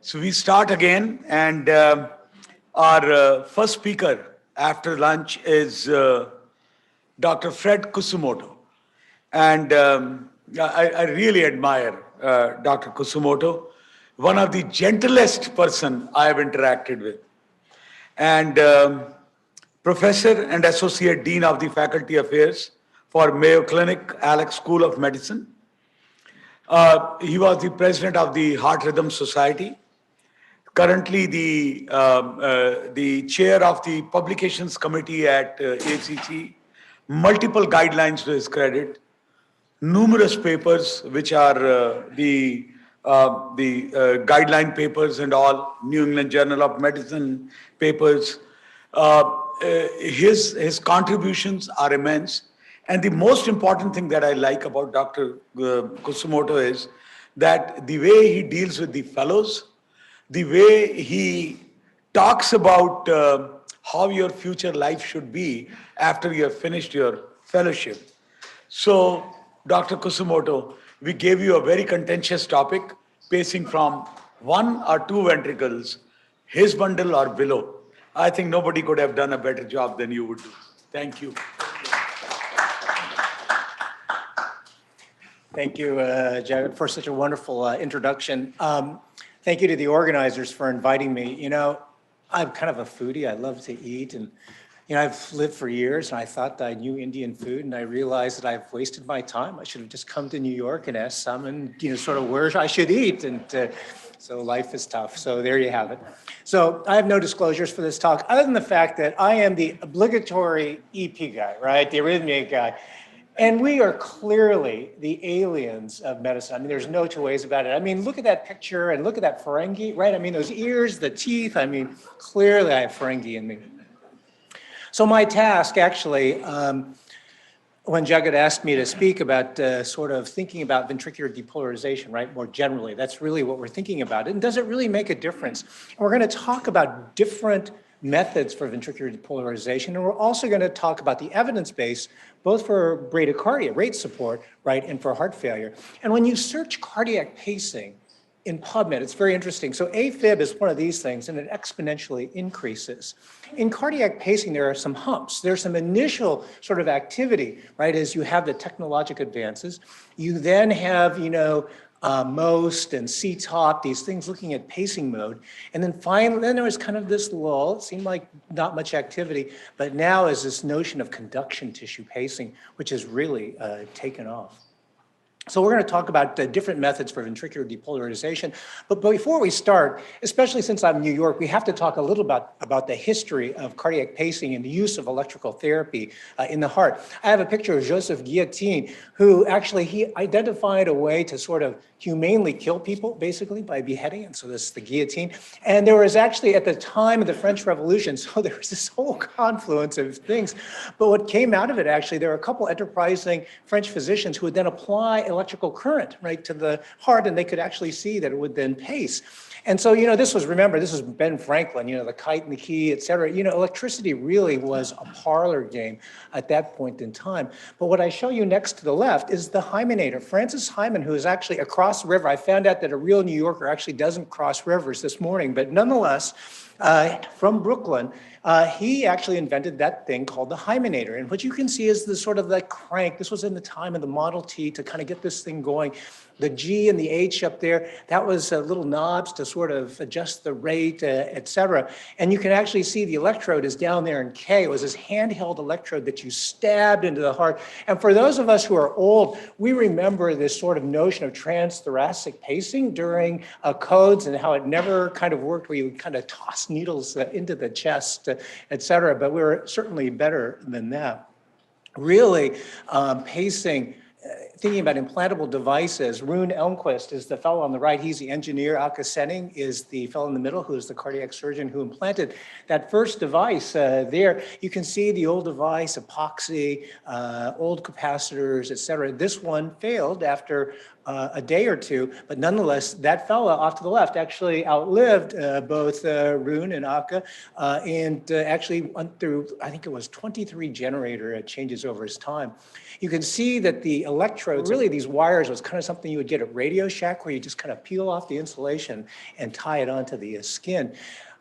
So we start again, and our first speaker after lunch is Dr. Fred Kusumoto. And I really admire Dr. Kusumoto, one of the gentlest person I have interacted with. And Professor and Associate Dean of the Faculty Affairs for Mayo Clinic, Alex School of Medicine. He was the president of the Heart Rhythm Society, currently the chair of the publications committee at ACC, multiple guidelines to his credit, numerous papers which are the guideline papers and all, New England Journal of Medicine papers. His contributions are immense. And the most important thing that I like about Dr. Kusumoto is that the way he deals with the fellows, the way he talks about how your future life should be after you have finished your fellowship. So, Dr. Kusumoto, we gave you a very contentious topic, pacing from 1 or 2 ventricles, his bundle or below. I think nobody could have done a better job than you would do. Thank you. Thank you, Jagat, for such a wonderful introduction. Thank you to the organizers for inviting me. You know, I'm kind of a foodie. I love to eat, and I've lived for years, and I thought that I knew Indian food, and I realized that I've wasted my time. I should have just come to New York and asked someone, sort of where I should eat, and so life is tough. So there you have it. So I have no disclosures for this talk, other than the fact that I am the obligatory EP guy, right? The arrhythmia guy. And we are clearly the aliens of medicine. I mean, there's no two ways about it. I mean, look at that picture and look at that Ferengi, right? I mean, those ears, the teeth. I mean, clearly I have Ferengi in me. So my task, actually, when Jagat asked me to speak about sort of thinking about ventricular depolarization, right, more generally, that's really what we're thinking about. And does it really make a difference? And we're going to talk about different methods for ventricular depolarization, and we're also going to talk about the evidence base, both for bradycardia, rate support, right, and for heart failure. And when you search cardiac pacing in PubMed, it's very interesting. So AFib is one of these things, and it exponentially increases. In cardiac pacing, there are some humps. There's some initial sort of activity, right, as you have the technological advances. You then have, MOST and CTOP, these things looking at pacing mode. And then finally, then there was kind of this lull. It seemed like not much activity, but now is this notion of conduction tissue pacing, which has really taken off. So we're going to talk about the different methods for ventricular depolarization. But before we start, especially since I'm in New York, we have to talk a little about the history of cardiac pacing and the use of electrical therapy in the heart. I have a picture of Joseph Guillotine, who actually, he identified a way to sort of humanely kill people, basically, by beheading. And so this is the guillotine. And there was actually, at the time of the French Revolution, so there was this whole confluence of things. But what came out of it, actually, there were a couple enterprising French physicians who would then apply electrical current, right, to the heart, and they could actually see that it would then pace. And so, this was Ben Franklin, the kite and the key, et cetera. Electricity really was a parlor game at that point in time. But what I show you next to the left is the hymenator, Francis Hyman, who is actually across the river. I found out that a real New Yorker actually doesn't cross rivers this morning, but nonetheless, from Brooklyn, he actually invented that thing called the hymenator. And what you can see is the sort of the crank. This was in the time of the Model T to kind of get this thing going. The G and the H up there, that was little knobs to sort of adjust the rate, et cetera. And you can actually see the electrode is down there in K. It was this handheld electrode that you stabbed into the heart. And for those of us who are old, we remember this sort of notion of transthoracic pacing during codes and how it never kind of worked, where you would kind of toss needles into the chest, et cetera. But we were certainly better than that. Really, pacing, thinking about implantable devices, Rune Elmquist is the fellow on the right. He's the engineer. Alka Senning is the fellow in the middle, who is the cardiac surgeon who implanted that first device there. You can see the old device, epoxy, old capacitors, et cetera. This one failed after a day or two, but nonetheless, that fellow off to the left actually outlived both Rune and Alka, and actually went through, I think it was 23 generator changes over his time. You can see that the electrode electrodes. Really, these wires was kind of something you would get at Radio Shack, where you just kind of peel off the insulation and tie it onto the skin.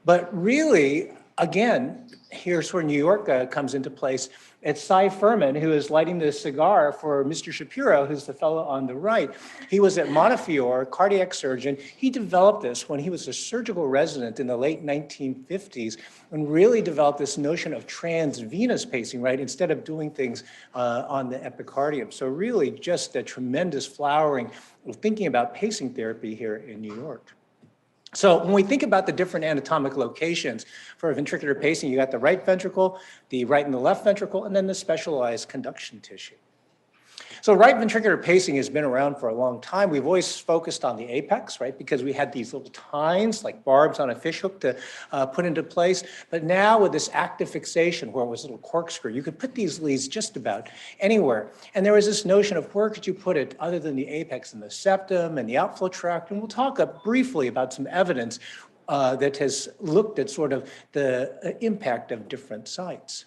But really, again, here's where New York comes into place. It's Cy Furman, who is lighting the cigar for Mr. Shapiro, who's the fellow on the right. He was at Montefiore, cardiac surgeon. He developed this when he was a surgical resident in the late 1950s, and really developed this notion of transvenous pacing, right, instead of doing things on the epicardium. So really just a tremendous flowering of thinking about pacing therapy here in New York. So when we think about the different anatomic locations for ventricular pacing, you got the right ventricle, the right and the left ventricle, and then the specialized conduction tissue. So right ventricular pacing has been around for a long time. We've always focused on the apex, right? Because we had these little tines, like barbs on a fishhook to put into place. But now with this active fixation, where it was a little corkscrew, you could put these leads just about anywhere. And there was this notion of where could you put it other than the apex and the septum and the outflow tract. And we'll talk briefly about some evidence that has looked at sort of the impact of different sites.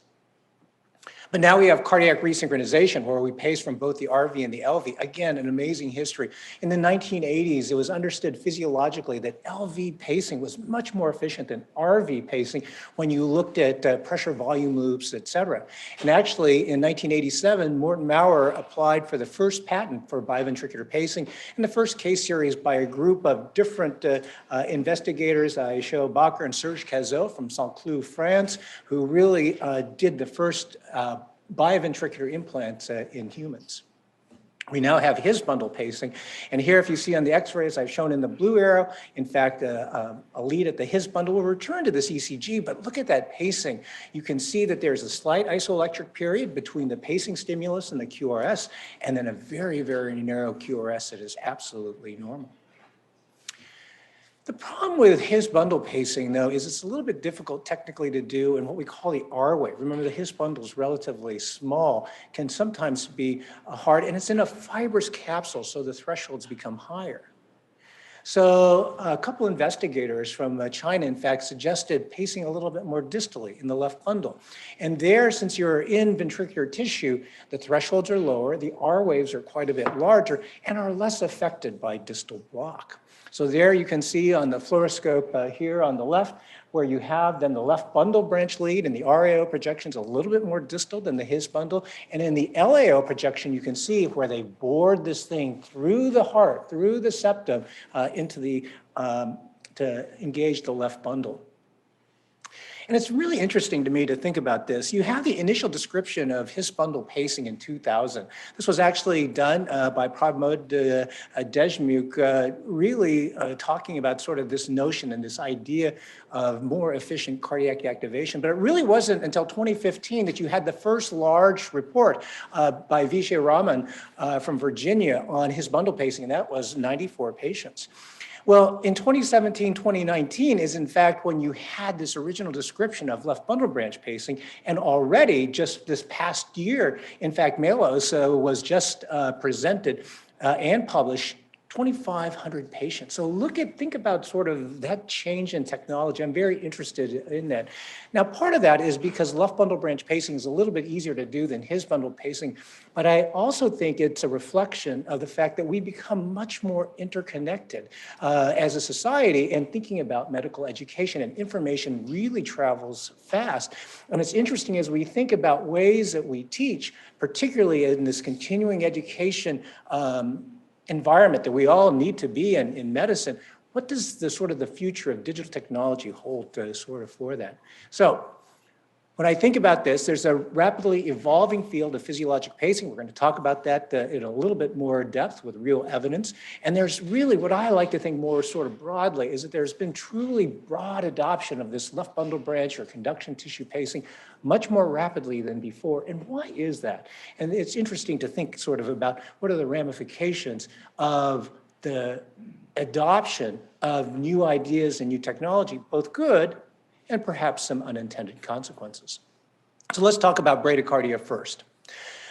But now we have cardiac resynchronization, where we pace from both the RV and the LV. Again, an amazing history. In the 1980s, it was understood physiologically that LV pacing was much more efficient than RV pacing when you looked at pressure volume loops, et cetera. And actually, in 1987, Morton Maurer applied for the first patent for biventricular pacing, and the first case series by a group of different investigators, Aisho Bacher and Serge Cazot from Saint-Cloud, France, who really did the first biventricular implants in humans. We now have his bundle pacing. And here, if you see on the x-rays, I've shown in the blue arrow, in fact, a lead at the his bundle will return to this ECG, but look at that pacing. You can see that there's a slight isoelectric period between the pacing stimulus and the QRS, and then a very, very narrow QRS that is absolutely normal. The problem with his bundle pacing, though, is it's a little bit difficult technically to do in what we call the R wave. Remember, the his bundle is relatively small, can sometimes be hard, and it's in a fibrous capsule, so the thresholds become higher. So a couple investigators from China, in fact, suggested pacing a little bit more distally in the left bundle. And there, since you're in ventricular tissue, the thresholds are lower, the R waves are quite a bit larger, and are less affected by distal block. So there you can see on the fluoroscope here on the left, where you have then the left bundle branch lead, and the RAO projection's a little bit more distal than the his bundle. And in the LAO projection, you can see where they bored this thing through the heart, through the septum, into the, to engage the left bundle. And it's really interesting to me to think about this. You have the initial description of his bundle pacing in 2000. This was actually done by Pramod Deshmukh, really talking about sort of this notion and this idea of more efficient cardiac activation. But it really wasn't until 2015 that you had the first large report by Vijay Raman from Virginia on his bundle pacing, and that was 94 patients. Well, in 2017, 2019 is in fact when you had this original description of left bundle branch pacing, and already just this past year, in fact, Melos was just presented and published 2,500 patients. So think about sort of that change in technology. I'm very interested in that. Now, part of that is because left bundle branch pacing is a little bit easier to do than his bundle pacing, but I also think it's a reflection of the fact that we become much more interconnected as a society, and thinking about medical education and information really travels fast. And it's interesting as we think about ways that we teach, particularly in this continuing education environment that we all need to be in medicine, what does the sort of the future of digital technology hold sort of for that? So when I think about this, there's a rapidly evolving field of physiologic pacing. We're going to talk about that in a little bit more depth with real evidence. And there's really what I like to think more sort of broadly is that there's been truly broad adoption of this left bundle branch or conduction tissue pacing much more rapidly than before. And why is that? And it's interesting to think sort of about what are the ramifications of the adoption of new ideas and new technology, both good and perhaps some unintended consequences. So let's talk about bradycardia first.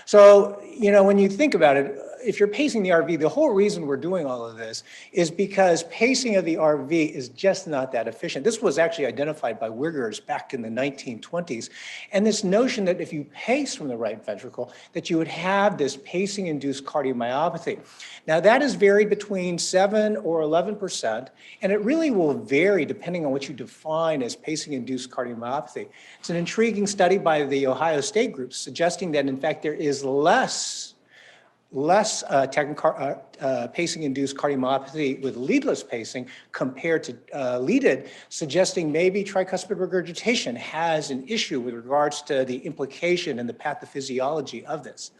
So, when you think about it, if you're pacing the RV, the whole reason we're doing all of this is because pacing of the RV is just not that efficient. This was actually identified by Wiggers back in the 1920s. And this notion that if you pace from the right ventricle, that you would have this pacing-induced cardiomyopathy. Now that is varied between 7 or 11%, and it really will vary depending on what you define as pacing-induced cardiomyopathy. It's an intriguing study by the Ohio State group suggesting that in fact there is less pacing-induced cardiomyopathy with leadless pacing compared to leaded, suggesting maybe tricuspid regurgitation has an issue with regards to the implication and the pathophysiology of this.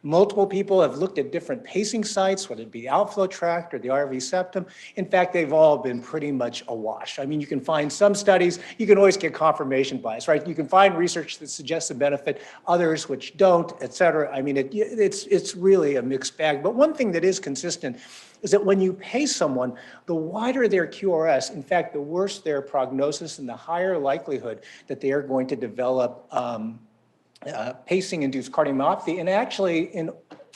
Multiple people have looked at different pacing sites, whether it be the outflow tract or the RV septum. In fact, they've all been pretty much awash. I mean, you can find some studies, you can always get confirmation bias, right? You can find research that suggests a benefit, others which don't, et cetera. I mean, it's really a mixed bag. But one thing that is consistent is that when you pace someone, the wider their QRS, in fact, the worse their prognosis and the higher likelihood that they are going to develop pacing-induced cardiomyopathy, and actually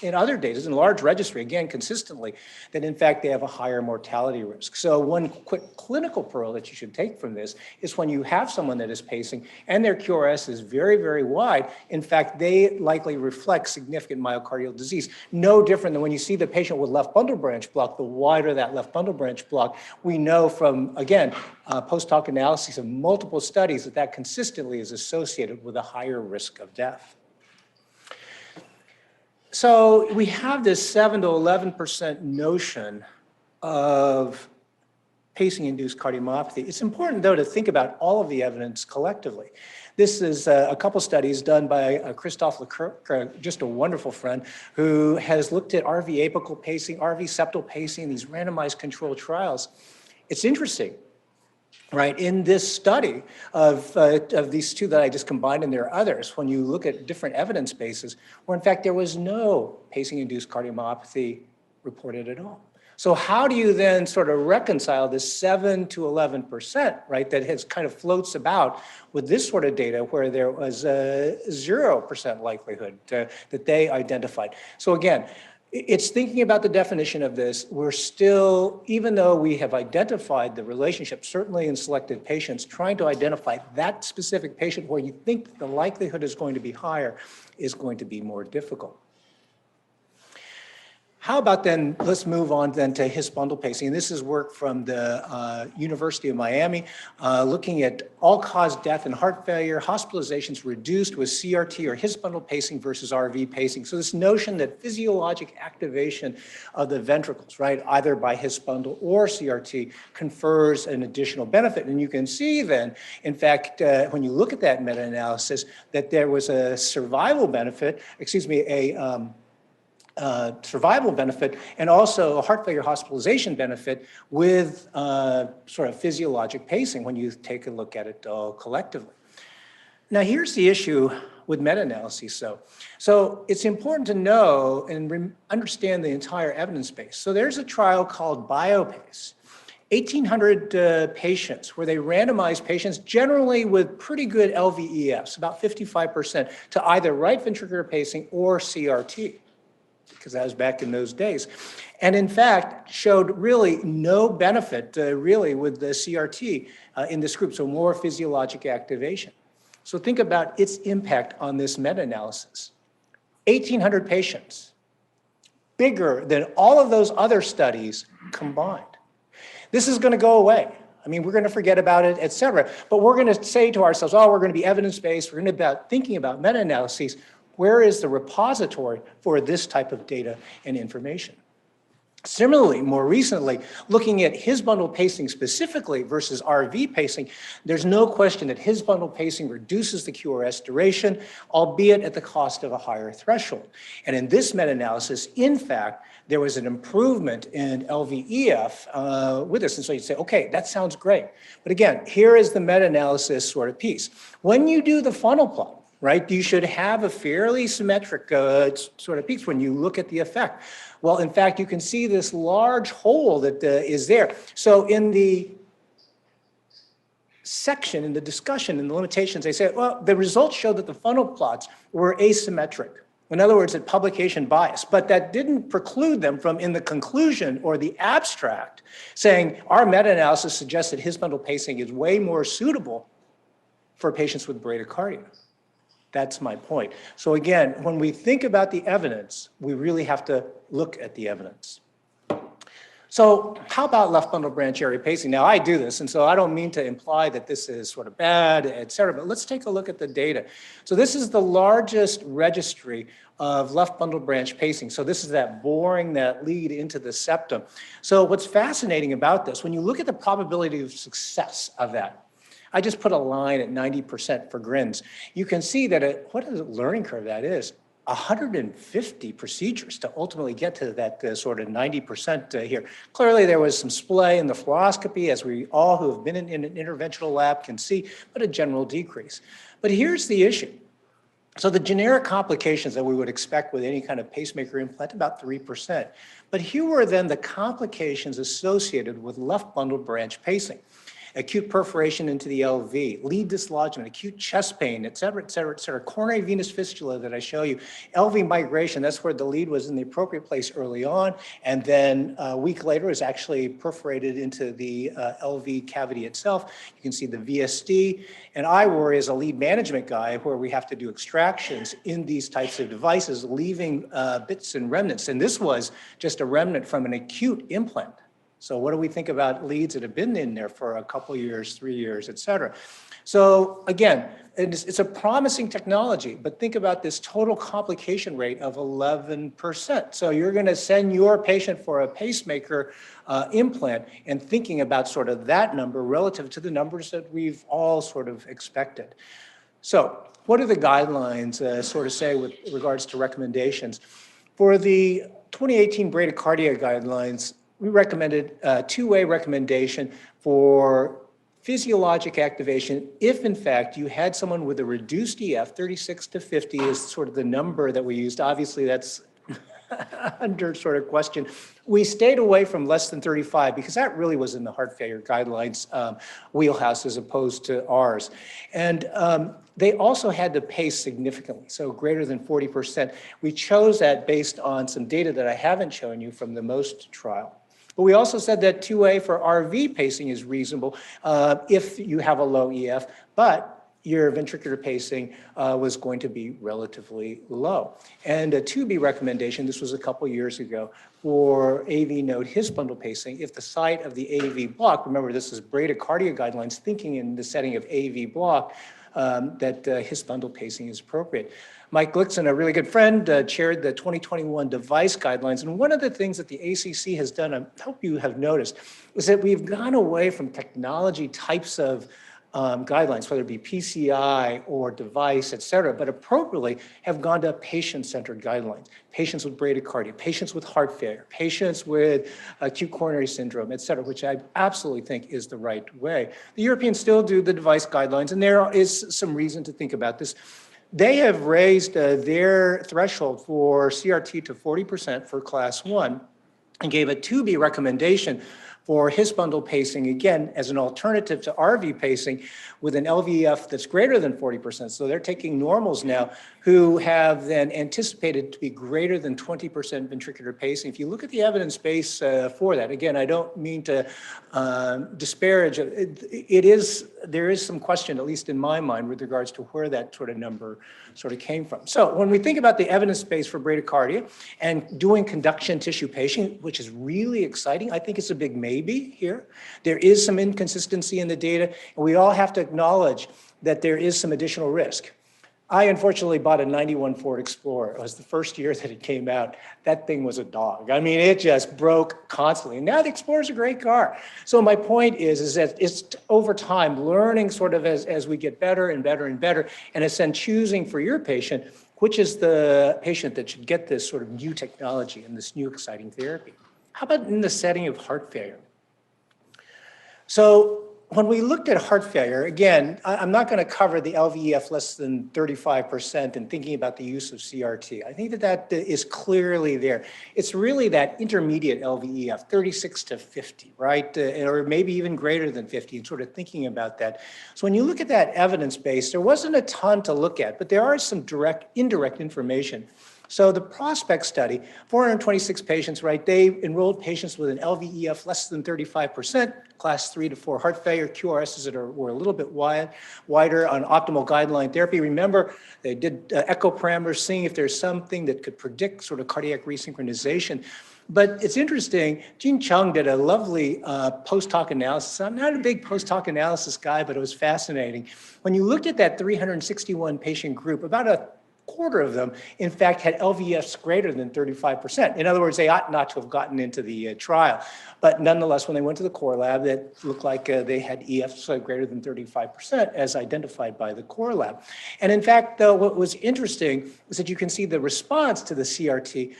in other data, in large registry, again, consistently, that in fact they have a higher mortality risk. So one quick clinical pearl that you should take from this is when you have someone that is pacing and their QRS is very, very wide, in fact, they likely reflect significant myocardial disease. No different than when you see the patient with left bundle branch block, the wider that left bundle branch block, we know from, again, post-hoc analyses of multiple studies that that consistently is associated with a higher risk of death. So we have this 7 to 11% notion of pacing-induced cardiomyopathy. It's important, though, to think about all of the evidence collectively. This is a couple studies done by Christophe Leclerc, just a wonderful friend, who has looked at RV apical pacing, RV septal pacing, these randomized controlled trials. It's interesting. Right, in this study of these two that I just combined, and there are others, when you look at different evidence bases, where in fact there was no pacing-induced cardiomyopathy reported at all. So how do you then sort of reconcile this 7 to 11%, right, that has kind of floats about with this sort of data where there was a 0% likelihood that they identified? So again, it's thinking about the definition of this. We're still, even though we have identified the relationship, certainly in selected patients, trying to identify that specific patient where you think the likelihood is going to be higher is going to be more difficult. How about then, let's move on then to His bundle pacing. And this is work from the University of Miami, looking at all-cause death and heart failure, hospitalizations reduced with CRT or His bundle pacing versus RV pacing. So this notion that physiologic activation of the ventricles, right, either by His bundle or CRT, confers an additional benefit. And you can see then, in fact, when you look at that meta-analysis, that there was a survival benefit, survival benefit and also a heart failure hospitalization benefit with sort of physiologic pacing when you take a look at it all collectively. Now here's the issue with meta-analyses. So it's important to know and understand the entire evidence base. So there's a trial called BioPace. 1,800 patients where they randomized patients generally with pretty good LVEFs, about 55%, to either right ventricular pacing or CRT, because that was back in those days. And in fact, showed really no benefit really with the CRT in this group, so more physiologic activation. So think about its impact on this meta-analysis. 1,800 patients, bigger than all of those other studies combined. This is going to go away. I mean, we're going to forget about it, et cetera. But we're going to say to ourselves, oh, we're going to be evidence-based. We're going to be thinking about meta-analyses. Where is the repository for this type of data and information? Similarly, more recently, looking at His bundle pacing specifically versus RV pacing, there's no question that His bundle pacing reduces the QRS duration, albeit at the cost of a higher threshold. And in this meta-analysis, in fact, there was an improvement in LVEF with this. And so you'd say, okay, that sounds great. But again, here is the meta-analysis sort of piece. When you do the funnel plot, right, you should have a fairly symmetric sort of piece when you look at the effect. Well, in fact, you can see this large hole that is there. So in the section, in the discussion, in the limitations, they say, well, the results show that the funnel plots were asymmetric. In other words, at publication bias, but that didn't preclude them from, in the conclusion or the abstract, saying our meta-analysis suggests that his bundle pacing is way more suitable for patients with bradycardia. That's my point. So again, when we think about the evidence, we really have to look at the evidence. So how about left bundle branch area pacing? Now I do this, and so I don't mean to imply that this is sort of bad, et cetera, but let's take a look at the data. So this is the largest registry of left bundle branch pacing. So this is that boring that lead into the septum. So what's fascinating about this, when you look at the probability of success of that, I just put a line at 90% for grins. You can see that what a learning curve that is. 150 procedures to ultimately get to that sort of 90% here. Clearly, there was some splay in the fluoroscopy, as we all who have been in an interventional lab can see, but a general decrease. But here's the issue. So the generic complications that we would expect with any kind of pacemaker implant, about 3%. But here were then the complications associated with left bundle branch pacing. Acute perforation into the LV, lead dislodgement, acute chest pain, et cetera, et cetera, et cetera. Coronary venous fistula that I show you. LV migration, that's where the lead was in the appropriate place early on, and then a week later is actually perforated into the LV cavity itself. You can see the VSD. And I worry as a lead management guy where we have to do extractions in these types of devices, leaving bits and remnants. And this was just a remnant from an acute implant. So what do we think about leads that have been in there for a couple years, 3 years, et cetera? So again, it's a promising technology, but think about this total complication rate of 11%. So you're going to send your patient for a pacemaker implant and thinking about sort of that number relative to the numbers that we've all sort of expected. So what do the guidelines sort of say with regards to recommendations? For the 2018 bradycardia guidelines, we recommended a two-way recommendation for physiologic activation if, in fact, you had someone with a reduced EF. 36 to 50 is sort of the number that we used. Obviously, that's under sort of question. We stayed away from less than 35 because that really was in the heart failure guidelines wheelhouse as opposed to ours. And they also had to pace significantly, so greater than 40%. We chose that based on some data that I haven't shown you from the MOST trial. But we also said that 2A for RV pacing is reasonable if you have a low EF, but your ventricular pacing was going to be relatively low. And a 2B recommendation, this was a couple years ago, for AV node his bundle pacing, if the site of the AV block, remember this is bradycardia guidelines, thinking in the setting of AV block, that his bundle pacing is appropriate. Mike Glickson, a really good friend, chaired the 2021 device guidelines. And one of the things that the ACC has done, I hope you have noticed, is that we've gone away from technology types of guidelines, whether it be PCI or device, et cetera, but appropriately have gone to patient-centered guidelines. Patients with bradycardia, patients with heart failure, patients with acute coronary syndrome, et cetera, which I absolutely think is the right way. The Europeans still do the device guidelines, and there is some reason to think about this. They have raised their threshold for CRT to 40% for class 1 and gave a 2B recommendation for his bundle pacing, again, as an alternative to RV pacing with an LVEF that's greater than 40%. So they're taking normals now who have then anticipated to be greater than 20% ventricular pacing. If you look at the evidence base for that, again, I don't mean to disparage, there is some question, at least in my mind, with regards to where that sort of number sort of came from. So when we think about the evidence base for bradycardia and doing conduction tissue pacing, which is really exciting, I think it's a big maybe here. There is some inconsistency in the data, and we all have to acknowledge that there is some additional risk. I unfortunately bought a 91 Ford Explorer. It was the first year that it came out. That thing was a dog. I mean, it just broke constantly. And now the Explorer's a great car. So my point is that it's over time, learning sort of as we get better and better and better, and it's then choosing for your patient, which is the patient that should get this sort of new technology and this new exciting therapy. How about in the setting of heart failure? So when we looked at heart failure, again, I'm not going to cover the LVEF less than 35% and thinking about the use of CRT. I think that is clearly there. It's really that intermediate LVEF, 36 to 50, right? Or maybe even greater than 50, and sort of thinking about that. So when you look at that evidence base, there wasn't a ton to look at, but there are some indirect information. So the Prospect study, 426 patients, right? They enrolled patients with an LVEF less than 35%, class 3 to 4 heart failure, QRSs that were a little bit wider on optimal guideline therapy. Remember, they did echo parameters, seeing if there's something that could predict sort of cardiac resynchronization. But it's interesting, Jean Chung did a lovely post-hoc analysis. I'm not a big post-hoc analysis guy, but it was fascinating. When you looked at that 361 patient group, about a quarter of them, in fact, had LVEFs greater than 35%. In other words, they ought not to have gotten into the trial. But nonetheless, when they went to the core lab, it looked like they had EFs greater than 35% as identified by the core lab. And in fact, though, what was interesting is that you can see the response to the CRT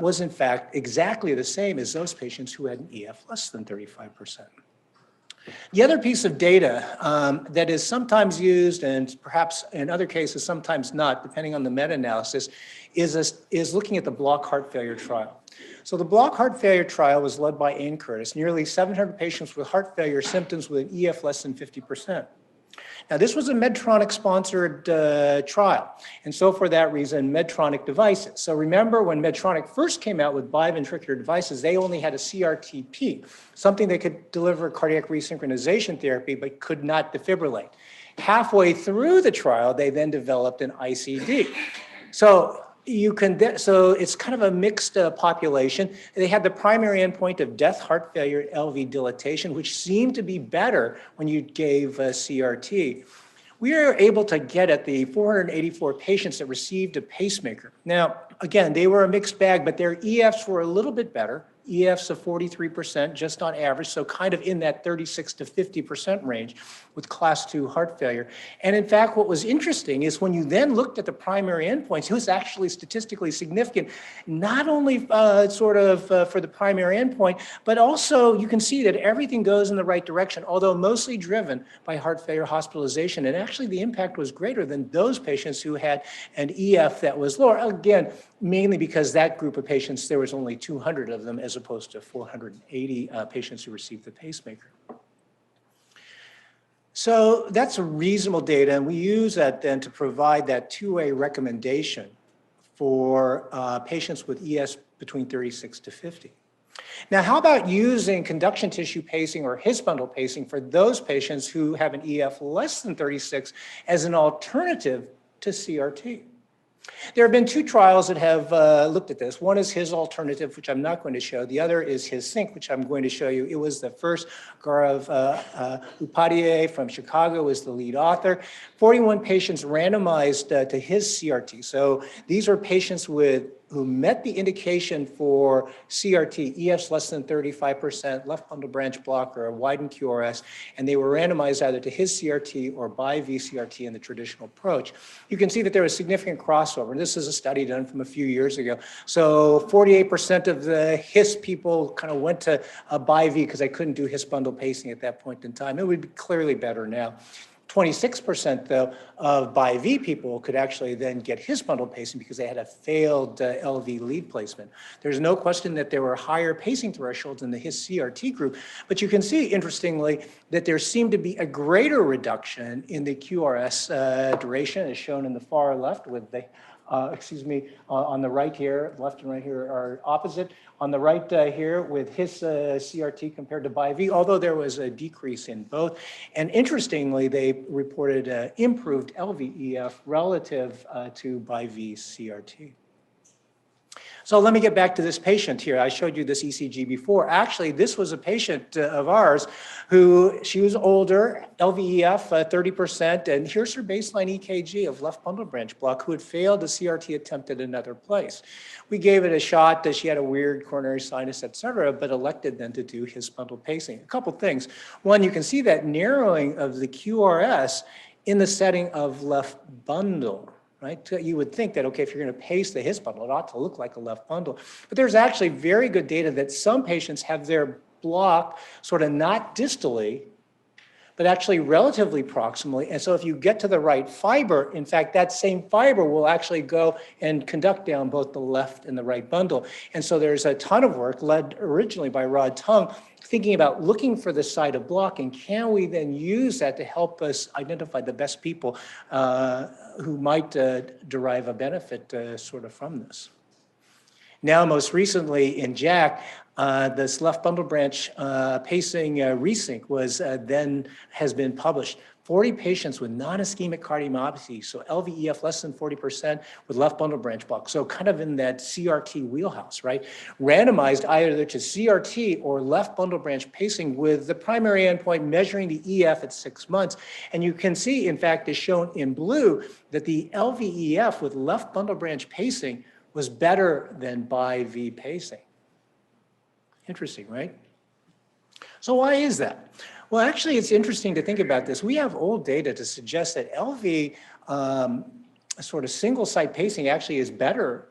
was in fact exactly the same as those patients who had an EF less than 35%. The other piece of data that is sometimes used and perhaps in other cases sometimes not, depending on the meta-analysis, is looking at the block heart failure trial. So the block heart failure trial was led by Ann Curtis, nearly 700 patients with heart failure symptoms with an EF less than 50%. Now, this was a Medtronic-sponsored trial, and so for that reason, Medtronic devices. So remember, when Medtronic first came out with biventricular devices, they only had a CRTP, something that could deliver cardiac resynchronization therapy but could not defibrillate. Halfway through the trial, they then developed an ICD. So it's kind of a mixed population. They had the primary endpoint of death, heart failure, LV dilatation, which seemed to be better when you gave CRT. We were able to get at the 484 patients that received a pacemaker. Now, again, they were a mixed bag, but their EFs were a little bit better. EFs of 43% just on average, so kind of in that 36 to 50% range with class 2 heart failure. And in fact, what was interesting is when you then looked at the primary endpoints, it was actually statistically significant, not only for the primary endpoint, but also you can see that everything goes in the right direction, although mostly driven by heart failure hospitalization. And actually the impact was greater than those patients who had an EF that was lower. Again, mainly because that group of patients, there was only 200 of them as opposed to 480 patients who received the pacemaker. So that's a reasonable data, and we use that then to provide that two-way recommendation for patients with ES between 36 to 50. Now, how about using conduction tissue pacing or His bundle pacing for those patients who have an EF less than 36 as an alternative to CRT? There have been two trials that have looked at this. One is His alternative, which I'm not going to show. The other is His sync, which I'm going to show you. It was the first. Gaurav Upadhyay from Chicago was the lead author. 41 patients randomized to His CRT. So these are patients who met the indication for CRT, EFs less than 35%, left bundle branch blocker, a widened QRS, and they were randomized either to His CRT or bi-VCRT in the traditional approach. You can see that there was significant crossover. And this is a study done from a few years ago. So 48% of the His people kind of went to a bi-V because they couldn't do His bundle pacing at that point in time. It would be clearly better now. 26% though of bi-V people could actually then get His bundle pacing because they had a failed LV lead placement. There's no question that there were higher pacing thresholds in the His CRT group, but you can see, interestingly, that there seemed to be a greater reduction in the QRS duration, as shown in the far left with the on the right here, left and right here are opposite. On the right here with His CRT compared to bi-V, although there was a decrease in both. And interestingly, they reported improved LVEF relative to bi-V CRT. So let me get back to this patient here. I showed you this ECG before. Actually, this was a patient of ours she was older, LVEF 30%, and here's her baseline EKG of left bundle branch block who had failed a CRT attempt at another place. We gave it a shot that she had a weird coronary sinus, et cetera, but elected then to do His bundle pacing. A couple things. One, you can see that narrowing of the QRS in the setting of left bundle. Right? You would think that, okay, if you're going to pace the His bundle, it ought to look like a left bundle. But there's actually very good data that some patients have their block sort of not distally, but actually relatively proximally. And so if you get to the right fiber, in fact, that same fiber will actually go and conduct down both the left and the right bundle. And so there's a ton of work led originally by Rod Tung thinking about looking for the site of block, and can we then use that to help us identify the best people who might derive a benefit sort of from this. Now, most recently in JACC, this left bundle branch pacing resync has been published. 40 patients with non-ischemic cardiomyopathy, so LVEF less than 40% with left bundle branch block, so kind of in that CRT wheelhouse, right? Randomized either to CRT or left bundle branch pacing with the primary endpoint measuring the EF at 6 months. And you can see, in fact, is shown in blue that the LVEF with left bundle branch pacing was better than bi-V pacing. Interesting, right? So why is that? Well, actually, it's interesting to think about this. We have old data to suggest that LV sort of single site pacing actually is better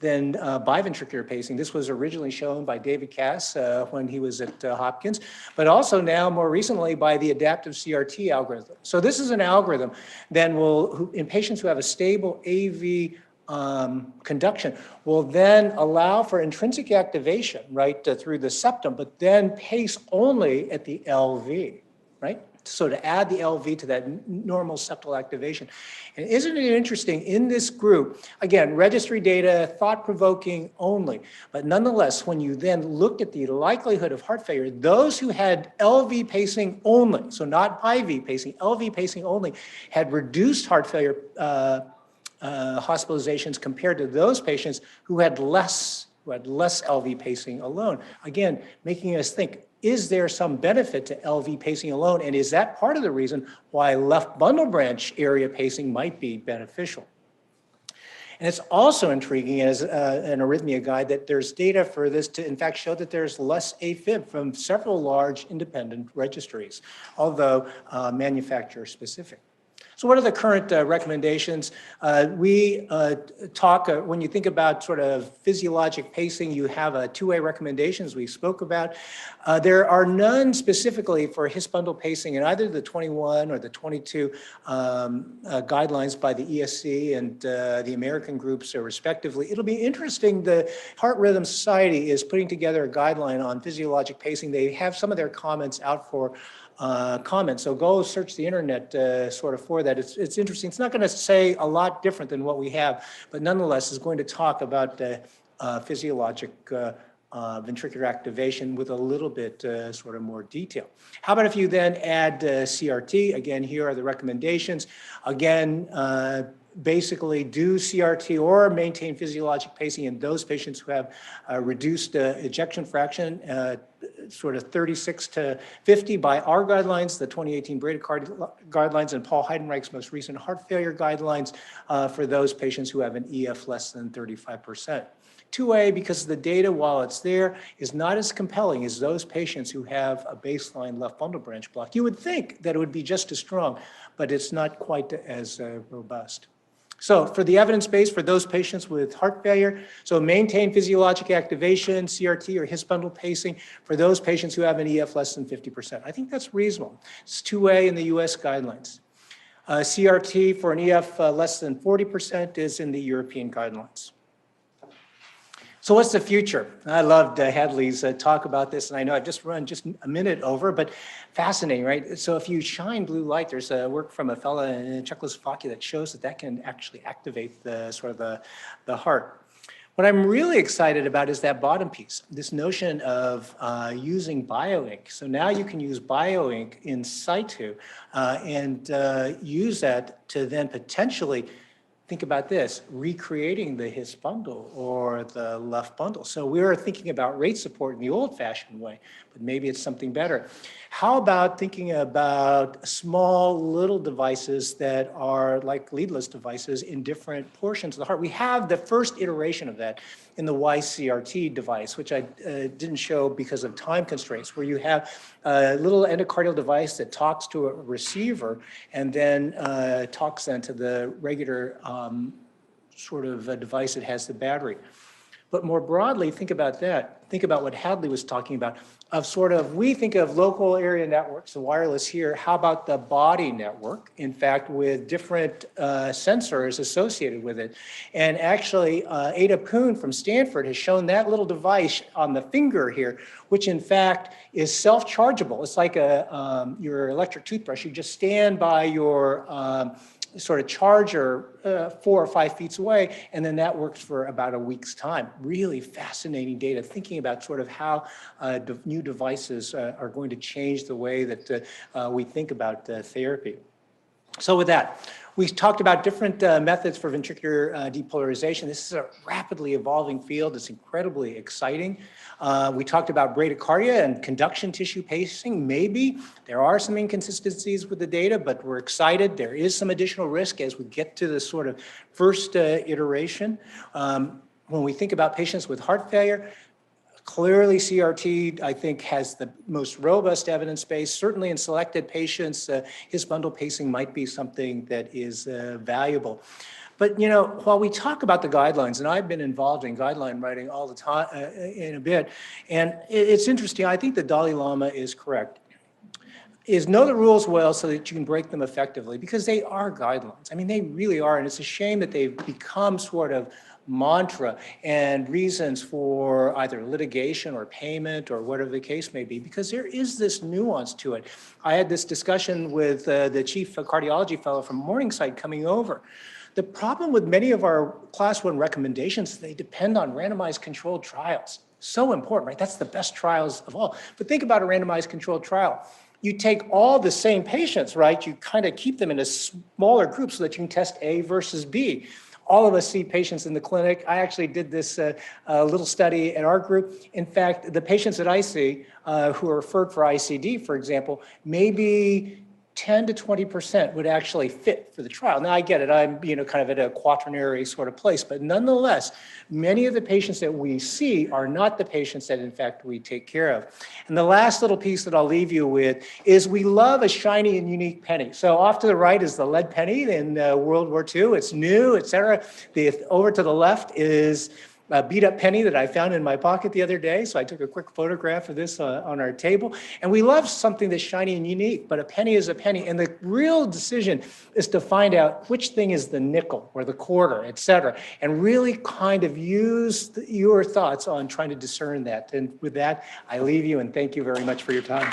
than biventricular pacing. This was originally shown by David Cass when he was at Hopkins, but also now more recently by the adaptive CRT algorithm. So this is an algorithm then in patients who have a stable AV conduction will then allow for intrinsic activation, right, through the septum, but then pace only at the LV, right? So to add the LV to that normal septal activation. And isn't it interesting in this group, again, registry data, thought-provoking only, but nonetheless, when you then looked at the likelihood of heart failure, those who had LV pacing only, so not IV pacing, LV pacing only, had reduced heart failure hospitalizations compared to those patients who had less LV pacing alone. Again, making us think, is there some benefit to LV pacing alone? And is that part of the reason why left bundle branch area pacing might be beneficial? And it's also intriguing as an arrhythmia guide that there's data for this to in fact show that there's less AFib from several large independent registries, although manufacturer specific. So what are the current recommendations? We talk, when you think about sort of physiologic pacing, you have two-way recommendations we spoke about. There are none specifically for His bundle pacing in either the 21 or the 22 guidelines by the ESC and the American groups respectively. It'll be interesting, the Heart Rhythm Society is putting together a guideline on physiologic pacing. They have some of their comments out for comment. So go search the internet sort of for that. It's interesting. It's not going to say a lot different than what we have, but nonetheless is going to talk about physiologic ventricular activation with a little bit sort of more detail. How about if you then add CRT? Again, here are the recommendations. Again, basically do CRT or maintain physiologic pacing in those patients who have reduced ejection fraction, sort of 36 to 50 by our guidelines, the 2018 bradycardia guidelines, and Paul Heidenreich's most recent heart failure guidelines for those patients who have an EF less than 35%. 2A, because the data, while it's there, is not as compelling as those patients who have a baseline left bundle branch block. You would think that it would be just as strong, but it's not quite as robust. So for the evidence base for those patients with heart failure, so maintain physiologic activation, CRT or His bundle pacing for those patients who have an EF less than 50%. I think that's reasonable. It's 2A in the US guidelines. CRT for an EF less than 40% is in the European guidelines. So what's the future? I loved Hadley's talk about this, and I know I've just run just a minute over, but fascinating, right? So if you shine blue light, there's work from a fellow in Czechoslovakia that shows that can actually activate the sort of the heart. What I'm really excited about is that bottom piece, this notion of using bioink. So now you can use bioink in situ and use that to then potentially think about this, recreating the His bundle or the left bundle. So we were thinking about rate support in the old-fashioned way, but maybe it's something better. How about thinking about small little devices that are like leadless devices in different portions of the heart? We have the first iteration of that in the YCRT device, which I didn't show because of time constraints, where you have a little endocardial device that talks to a receiver and then talks then to the regular sort of a device that has the battery. But more broadly, think about that. Think about what Hadley was talking about, of sort of, we think of local area networks, the wireless here. How about the body network? In fact, with different sensors associated with it. And actually, Ada Poon from Stanford has shown that little device on the finger here, which in fact is self-chargeable. It's like your electric toothbrush. You just stand by your sort of charger 4 or 5 feet away, and then that works for about a week's time. Really fascinating data, thinking about sort of how new devices are going to change the way that we think about therapy. So with that, we talked about different methods for ventricular depolarization. This is a rapidly evolving field. It's incredibly exciting. We talked about bradycardia and conduction tissue pacing. Maybe there are some inconsistencies with the data, but we're excited. There is some additional risk as we get to the sort of first iteration. When we think about patients with heart failure, clearly, CRT, I think, has the most robust evidence base. Certainly in selected patients, his bundle pacing might be something that is valuable. But, you know, while we talk about the guidelines, and I've been involved in guideline writing all the time in a bit, and it's interesting, I think the Dalai Lama is correct, is know the rules well so that you can break them effectively, because they are guidelines. I mean, they really are, and it's a shame that they've become sort of mantra and reasons for either litigation or payment or whatever the case may be, because there is this nuance to it. I had this discussion with the chief cardiology fellow from Morningside coming over. The problem with many of our class 1 recommendations, they depend on randomized controlled trials. So important, right? That's the best trials of all. But think about a randomized controlled trial. You take all the same patients, right? You kind of keep them in a smaller group so that you can test A versus B. All of us see patients in the clinic. I actually did this little study at our group. In fact, the patients that I see who are referred for ICD, for example, maybe 10 to 20% would actually fit for the trial. Now I get it, I'm kind of at a quaternary sort of place, but nonetheless, many of the patients that we see are not the patients that in fact we take care of. And the last little piece that I'll leave you with is we love a shiny and unique penny. So off to the right is the lead penny in World War II. It's new, et cetera. Over to the left is a beat up penny that I found in my pocket the other day. So I took a quick photograph of this on our table. And we love something that's shiny and unique, but a penny is a penny. And the real decision is to find out which thing is the nickel or the quarter, et cetera, and really kind of use your thoughts on trying to discern that. And with that, I leave you and thank you very much for your time.